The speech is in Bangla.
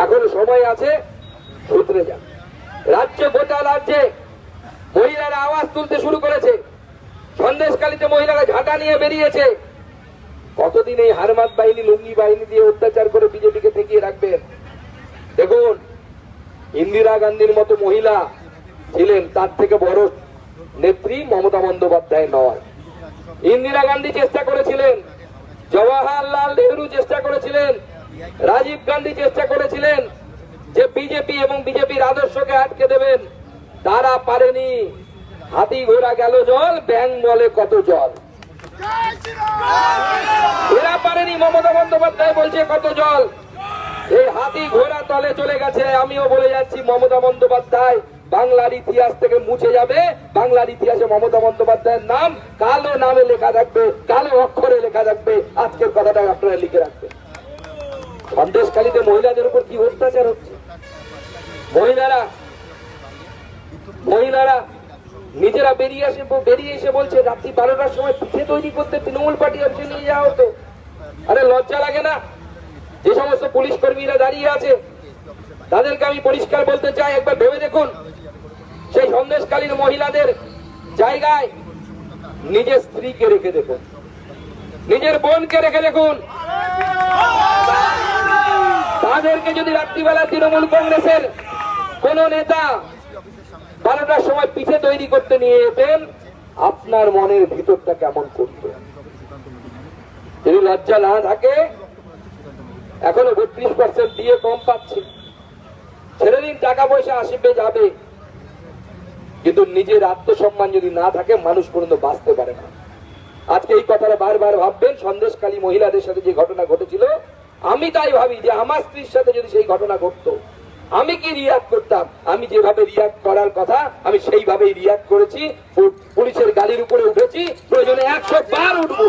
এখনো সময় আছে, শুধরে যান। রাজ্য গোটা রাজ্যে মহিলারা আওয়াজ তুলতে শুরু করেছে। সন্দেশখালীতে মহিলারা ঝাঁটা নিয়ে বেরিয়েছে। কতদিন এই হারমাত বাহিনী, লুঙ্গি বাহিনী দিয়ে অত্যাচার করে বিজেপিকে ঠেকিয়ে রাখবেন? দেখুন, ইন্দিরা গান্ধীর মতো মহিলা ছিলেন, তার থেকে বড় নেত্রী মমতা বন্দ্যোপাধ্যায় নয়। ইন্দিরা গান্ধী চেষ্টা করেছিলেন, জওয়াহরলাল নেহরু চেষ্টা করেছিলেন, রাজীব গান্ধী চেষ্টা করেছিলেন যে বিজেপি এবং বিজেপির আদর্শকে আটকে দেবেন। তারা পারেনি। হাতি ঘোড়া গেল জল, ব্যাং বলে কত জল। এরা পারেনি। মমতা বন্দ্যোপাধ্যায় বলছে কত জল। এই হাতি ঘোড়া তলে চলে গেছে। আমিও বলে যাচ্ছি, মমতা বন্দ্যোপাধ্যায় বাংলার ইতিহাস থেকে মুছে যাবে। বাংলার ইতিহাসে মমতা বন্দ্যোপাধ্যায়ের নাম কালো নামে লেখা থাকবে, কালো অক্ষরে লেখা থাকবে। আজকের কথাটা আপনারা লিখে রাখবেন। সন্দেশখালীতে মহিলাদের উপর কি অত্যাচার হচ্ছে। মহিলারা নিজেরা বেরিয়ে এসে বলছে রাত্রি 12টার সময় পিঠে তৈরি করতে তৃণমূল পার্টি অফিসে নিয়ে যাওয়া হতো। আরে লজ্জা লাগে না? যে সমস্ত পুলিশ কর্মীরা দাঁড়িয়ে আছে তাদেরকে আমি পরিষ্কার বলতে চাই, একবার ভেবে দেখুন, সেই সন্দেশখালীর মহিলাদের জায়গায় নিজের স্ত্রীকে রেখে দেখুন, নিজের বোনকে রেখে দেখুন। তাদেরকে যদি রাত্রিবেলা তৃণমূল কংগ্রেসের কোন নেতা 12টার সময় পিঠে তৈরি করতে নিয়ে যেতেন, আপনার মনের ভিতরটা কেমন করত? যদি লজ্জা না থাকে, এখনো 32% দিয়ে কম পাচ্ছে। ছেড়ে দিন, টাকা পয়সা আসবে যাবে, কিন্তু নিজের আত্মসম্মান যদি না থাকে, মানুষ কোনোদিন বাঁচতে পারে না। আজকে এই কথাটা বারবার ভাববেন। সন্দেশখালী মহিলাদের সাথে যে ঘটনা ঘটেছিল, আমি তাই ভাবি যে আমার স্ত্রীর সাথে যদি সেই ঘটনা ঘটতো, আমি কি রিয়াক্ট করতাম? আমি যেভাবে রিয়াক্ট করার কথা, আমি সেইভাবেই রিয়াক্ট করেছি। পুলিশের গাড়ির উপরে উঠেছি, প্রয়োজনে 100 বার উঠবো।